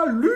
Salut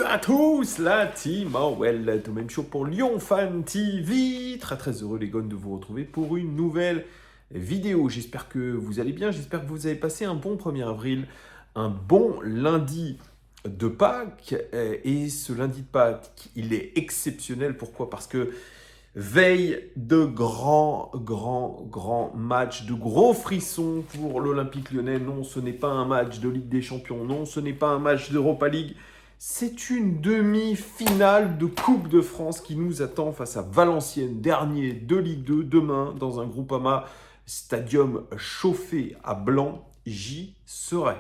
à tous, la team Well, tout même chaud pour Lyon Fan TV. Très très heureux les gones de vous retrouver pour une nouvelle vidéo. J'espère que vous allez bien, j'espère que vous avez passé un bon 1er avril, un bon lundi de Pâques. Et ce lundi de Pâques, il est exceptionnel. Pourquoi? Parce que veille de grands matchs, de gros frissons pour l'Olympique Lyonnais. Non, ce n'est pas un match de Ligue des Champions. Non, ce n'est pas un match d'Europa League. C'est une demi-finale de Coupe de France qui nous attend face à Valenciennes, dernier de Ligue 2, demain, dans un Groupama Stadium chauffé à blanc. J'y serai.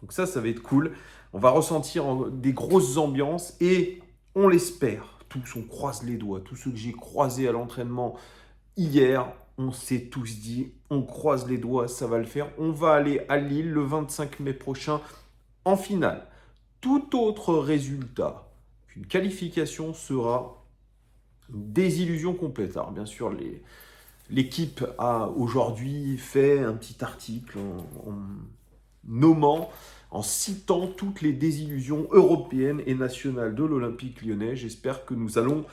Donc ça va être cool. On va ressentir des grosses ambiances et on l'espère. Tous, on croise les doigts. Tous ceux que j'ai croisés à l'entraînement hier, on s'est tous dit, on croise les doigts, ça va le faire. On va aller à Lille le 25 mai prochain en finale. Tout autre résultat qu'une qualification sera une désillusion complète. Alors bien sûr, l'équipe a aujourd'hui fait un petit article en nommant, en citant toutes les désillusions européennes et nationales de l'Olympique Lyonnais. J'espère que nous allons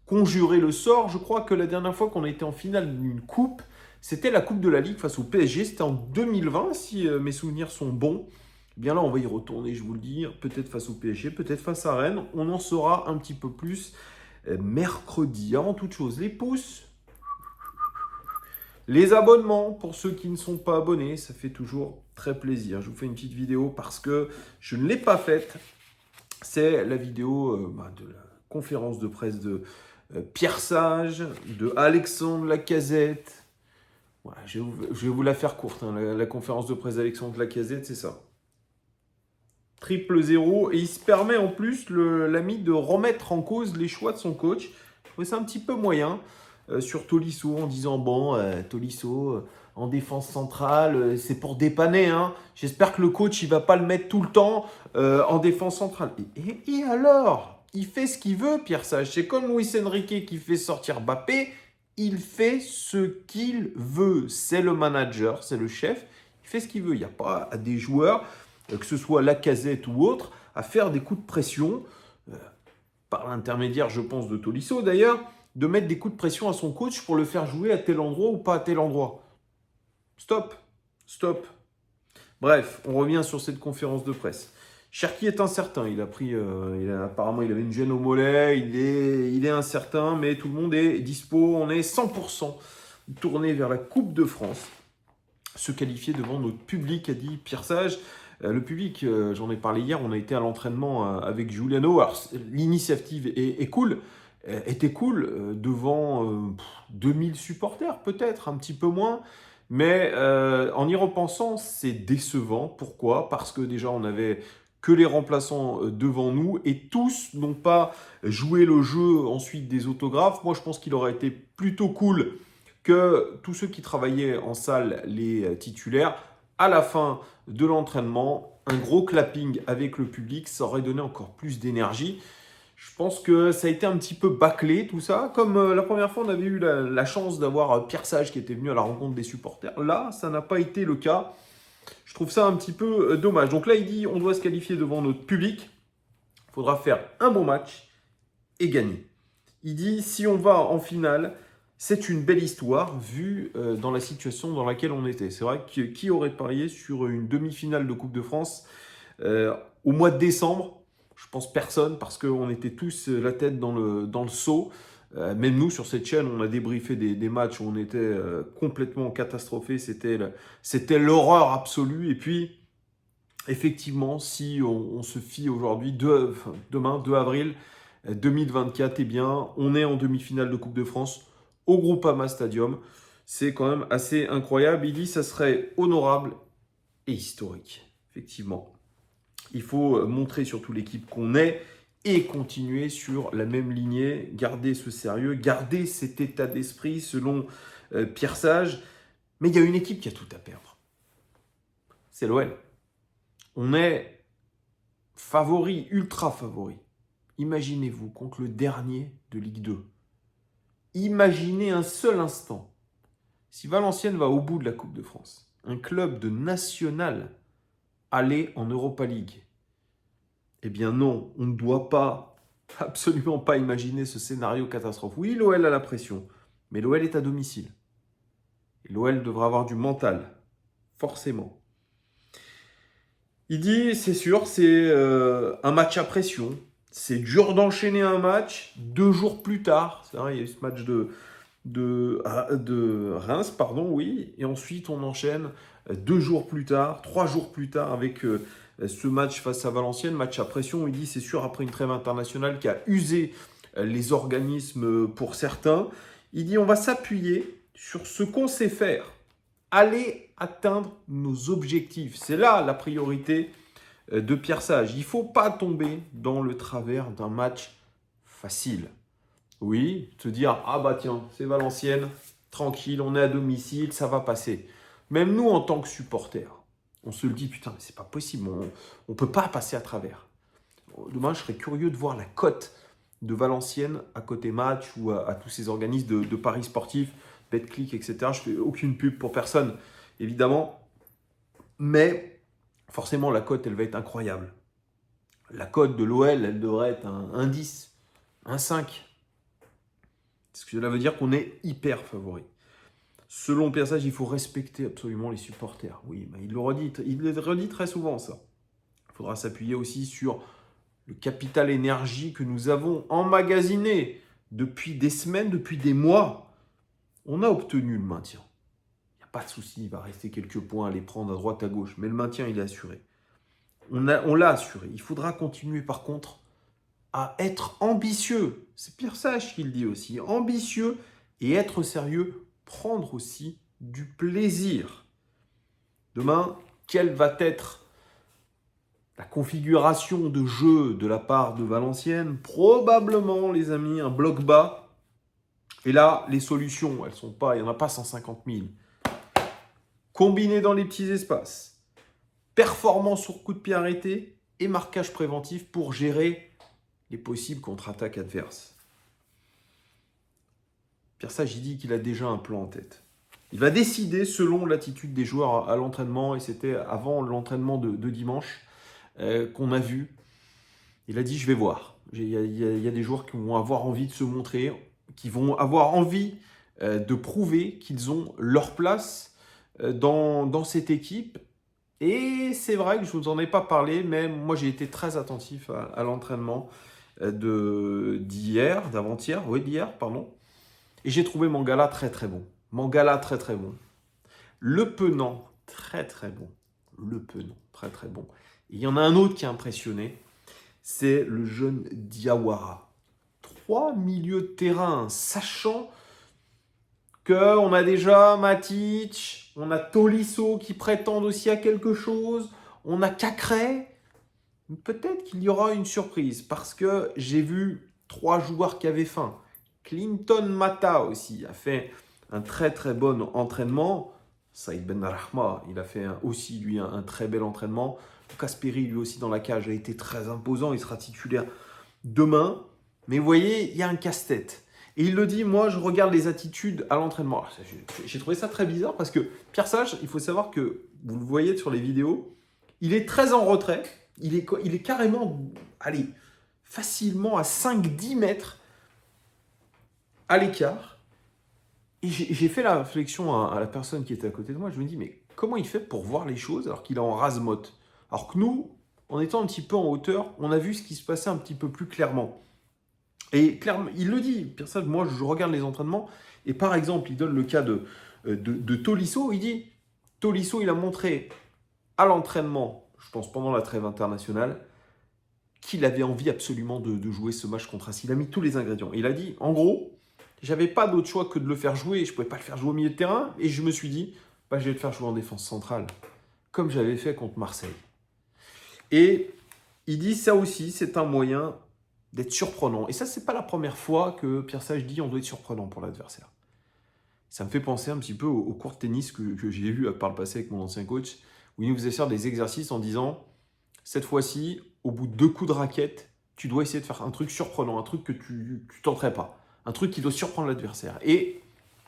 conjurer le sort. Je crois que la dernière fois qu'on a été en finale d'une coupe, c'était la Coupe de la Ligue face au PSG. C'était en 2020, si mes souvenirs sont bons. Eh bien là, on va y retourner, je vous le dis, peut-être face au PSG, peut-être face à Rennes. On en saura un petit peu plus mercredi. Avant toute chose, les pouces, les abonnements, pour ceux qui ne sont pas abonnés, ça fait toujours très plaisir. Je vous fais une petite vidéo parce que je ne l'ai pas faite. C'est la vidéo de la conférence de presse de Pierre Sage, de Alexandre Lacazette. Voilà, je vais vous la faire courte. La conférence de presse d'Alexandre Lacazette, c'est ça. 0-0. Et il se permet en plus, l'ami, de remettre en cause les choix de son coach. Je trouvais ça un petit peu moyen. Sur Tolisso en disant Tolisso en défense centrale, c'est pour dépanner. Hein. J'espère que le coach il va pas le mettre tout le temps en défense centrale. Et alors, il fait ce qu'il veut, Pierre Sage. C'est comme Luis Enrique qui fait sortir Mbappé. Il fait ce qu'il veut. C'est le manager, c'est le chef. Il fait ce qu'il veut. Il n'y a pas à des joueurs, que ce soit Lacazette ou autre, à faire des coups de pression par l'intermédiaire, je pense, de Tolisso d'ailleurs, de mettre des coups de pression à son coach pour le faire jouer à tel endroit ou pas à tel endroit. Stop. Bref, on revient sur cette conférence de presse. Cherki est incertain. Apparemment, il avait une gêne au mollet. Il est incertain, mais tout le monde est dispo. On est 100% tourné vers la Coupe de France. Se qualifier devant notre public, a dit Pierre Sage. Le public, j'en ai parlé hier, on a été à l'entraînement avec Giuliano. Alors, l'initiative était cool devant 2000 supporters, peut-être, un petit peu moins. Mais en y repensant, c'est décevant. Pourquoi? Parce que déjà, on avait que les remplaçants devant nous et tous n'ont pas joué le jeu ensuite des autographes. Moi, je pense qu'il aurait été plutôt cool que tous ceux qui travaillaient en salle, les titulaires, à la fin de l'entraînement, un gros clapping avec le public, ça aurait donné encore plus d'énergie. Je pense que ça a été un petit peu bâclé tout ça. Comme la première fois, on avait eu la chance d'avoir Pierre Sage qui était venu à la rencontre des supporters. Là, ça n'a pas été le cas. Je trouve ça un petit peu dommage. Donc là, il dit on doit se qualifier devant notre public. Il faudra faire un bon match et gagner. Il dit si on va en finale, c'est une belle histoire vu dans la situation dans laquelle on était. C'est vrai que qui aurait parié sur une demi-finale de Coupe de France au mois de décembre? Je pense personne parce qu'on était tous la tête dans le seau. Même nous, sur cette chaîne, on a débriefé des matchs où on était complètement catastrophés. C'était l'horreur absolue. Et puis, effectivement, si on se fie aujourd'hui, demain, 2 avril 2024, eh bien, on est en demi-finale de Coupe de France au Groupama Stadium. C'est quand même assez incroyable. Il dit que ça serait honorable et historique, effectivement. Il faut montrer surtout l'équipe qu'on est et continuer sur la même lignée, garder ce sérieux, garder cet état d'esprit selon Pierre Sage. Mais il y a une équipe qui a tout à perdre. C'est l'OL. On est favori, ultra favori. Imaginez-vous contre le dernier de Ligue 2. Imaginez un seul instant, si Valenciennes va au bout de la Coupe de France, un club de national aller en Europa League. Eh bien non, on ne doit pas, absolument pas imaginer ce scénario catastrophe. Oui, l'OL a la pression, mais l'OL est à domicile. Et l'OL devra avoir du mental, forcément. Il dit, c'est sûr, c'est un match à pression. C'est dur d'enchaîner un match 2 jours plus tard. C'est vrai, il y a eu ce match de Reims, pardon, oui. Et ensuite, on enchaîne 2 jours plus tard, 3 jours plus tard avec ce match face à Valenciennes, match à pression. Il dit, c'est sûr, après une trêve internationale qui a usé les organismes pour certains. Il dit, on va s'appuyer sur ce qu'on sait faire. Aller atteindre nos objectifs. C'est là la priorité de Pierre Sage. Il ne faut pas tomber dans le travers d'un match facile. Oui, te dire, ah bah tiens, c'est Valenciennes, tranquille, on est à domicile, ça va passer. Même nous, en tant que supporters, on se le dit, putain, mais c'est pas possible, on ne peut pas passer à travers. Demain, je serais curieux de voir la cote de Valenciennes à côté match ou à tous ces organismes de paris sportifs, BetClick, etc. Je ne fais aucune pub pour personne, évidemment. Mais forcément, la cote, elle va être incroyable. La cote de l'OL, elle devrait être un 10, un 5. Ce que cela veut dire qu'on est hyper favori. Selon Pierre Sage, il faut respecter absolument les supporters. Oui, mais il le redit très souvent, ça. Il faudra s'appuyer aussi sur le capital énergie que nous avons emmagasiné depuis des semaines, depuis des mois. On a obtenu le maintien. Il n'y a pas de souci, il va rester quelques points à les prendre à droite, à gauche. Mais le maintien, il est assuré. On l'a assuré. Il faudra continuer, par contre, à être ambitieux. C'est Pierre Sage qui le dit aussi. Ambitieux et être sérieux, prendre aussi du plaisir. Demain, quelle va être la configuration de jeu de la part de Valenciennes? Probablement, les amis, un bloc bas. Et là, les solutions, elles sont pas, il n'y en a pas 150 000. Combiné dans les petits espaces. Performance sur coup de pied arrêté et marquage préventif pour gérer les possibles contre-attaques adverses. Pierre Sage, il dit qu'il a déjà un plan en tête. Il va décider selon l'attitude des joueurs à l'entraînement, et c'était avant l'entraînement de dimanche qu'on a vu. Il a dit, je vais voir. Il y a des joueurs qui vont avoir envie de se montrer, qui vont avoir envie de prouver qu'ils ont leur place dans cette équipe. Et c'est vrai que je ne vous en ai pas parlé, mais moi j'ai été très attentif à l'entraînement d'hier, pardon. Et j'ai trouvé Mangala très très bon. Le Penant, très très bon. Et il y en a un autre qui a impressionné, c'est le jeune Diawara. 3 milieux de terrain, sachant qu'on a déjà Matic, on a Tolisso qui prétendent aussi à quelque chose, on a Cacré. Peut-être qu'il y aura une surprise, parce que j'ai vu 3 joueurs qui avaient faim. Clinton Mata aussi a fait un très très bon entraînement. Saïd Benrahma, il a fait aussi lui un très bel entraînement. Kasperi lui aussi dans la cage a été très imposant, il sera titulaire demain. Mais vous voyez, il y a un casse-tête. Et il le dit, moi je regarde les attitudes à l'entraînement. J'ai trouvé ça très bizarre parce que Pierre Sage, il faut savoir que, vous le voyez sur les vidéos, il est très en retrait. Il est carrément, allez, facilement à 5-10 mètres à l'écart. Et j'ai fait la réflexion à la personne qui était à côté de moi. Je me dis, mais comment il fait pour voir les choses alors qu'il est en rase-motte? Alors que nous, en étant un petit peu en hauteur, on a vu ce qui se passait un petit peu plus clairement. Et clairement, il le dit, Pierre Sage, moi je regarde les entraînements, et par exemple, il donne le cas de Tolisso. Il dit, Tolisso, il a montré à l'entraînement, je pense pendant la trêve internationale, qu'il avait envie absolument de jouer ce match contre Reims. Il a mis tous les ingrédients. Il a dit, en gros, j'avais pas d'autre choix que de le faire jouer. Je pouvais pas le faire jouer au milieu de terrain. Et je me suis dit, je vais le faire jouer en défense centrale, comme j'avais fait contre Marseille. Et il dit, ça aussi, c'est un moyen d'être surprenant. Et ça, c'est pas la première fois que Pierre Sage dit on doit être surprenant pour l'adversaire. Ça me fait penser un petit peu au cours de tennis que j'ai vu par le passé avec mon ancien coach, où il nous faisait faire des exercices en disant, cette fois-ci, au bout de 2 coups de raquette, tu dois essayer de faire un truc surprenant, un truc que tu tenterais pas, un truc qui doit surprendre l'adversaire. Et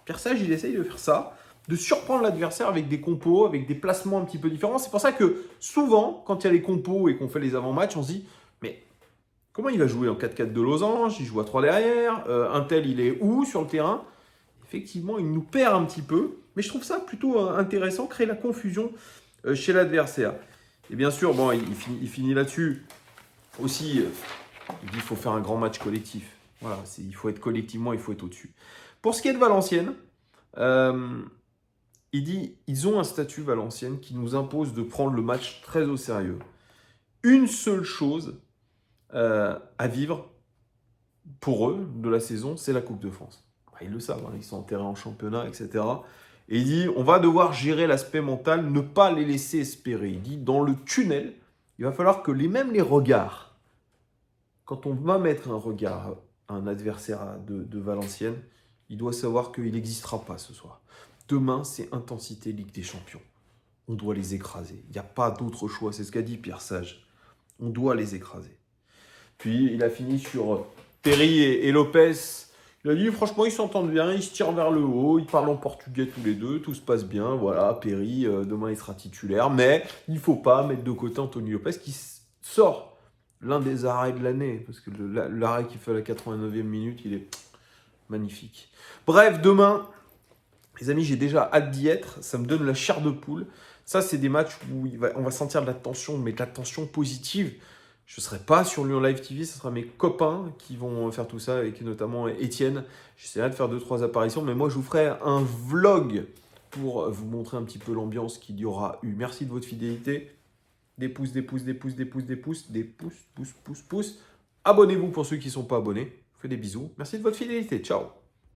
Pierre Sage, il essaye de faire ça. de surprendre l'adversaire avec des compos, avec des placements un petit peu différents. C'est pour ça que souvent, quand il y a les compos et qu'on fait les avant-matchs, on se dit, mais comment il va jouer en 4-4 de losange? Il joue à 3 derrière. Un tel, il est où sur le terrain? Effectivement, il nous perd un petit peu. Mais je trouve ça plutôt intéressant, créer la confusion chez l'adversaire. Et bien sûr, bon, il finit là-dessus. Aussi, il dit qu'il faut faire un grand match collectif. Voilà, il faut être collectivement, il faut être au-dessus. Pour ce qui est de Valenciennes, il dit ils ont un statut Valenciennes qui nous impose de prendre le match très au sérieux. Une seule chose à vivre pour eux de la saison, c'est la Coupe de France. Ils le savent, hein, ils sont enterrés en championnat, etc. Et il dit on va devoir gérer l'aspect mental, ne pas les laisser espérer. Il dit dans le tunnel, il va falloir que même les regards, quand on va mettre un regard à un adversaire de Valenciennes, il doit savoir qu'il n'existera pas ce soir. Demain, c'est intensité Ligue des Champions. On doit les écraser. Il n'y a pas d'autre choix. C'est ce qu'a dit Pierre Sage. On doit les écraser. Puis, il a fini sur Perry et Lopez. Il a dit, franchement, ils s'entendent bien, ils se tirent vers le haut, ils parlent en portugais tous les deux, tout se passe bien. Voilà, Perry, demain, il sera titulaire. Mais il ne faut pas mettre de côté Anthony Lopez qui sort l'un des arrêts de l'année. Parce que l'arrêt qu'il fait à la 89e minute, il est magnifique. Bref, demain, les amis, j'ai déjà hâte d'y être. Ça me donne la chair de poule. Ça, c'est des matchs où on va sentir de la tension, mais de la tension positive. Je ne serai pas sur Lyon Live TV, ce sera mes copains qui vont faire tout ça, avec notamment Étienne. J'essaierai de faire 2-3 apparitions, mais moi, je vous ferai un vlog pour vous montrer un petit peu l'ambiance qu'il y aura eu. Merci de votre fidélité. Des pouces, des pouces, des pouces, des pouces, des pouces, des pouces, pouces, pouces, pouces. Abonnez-vous pour ceux qui ne sont pas abonnés. Je vous fais des bisous. Merci de votre fidélité. Ciao.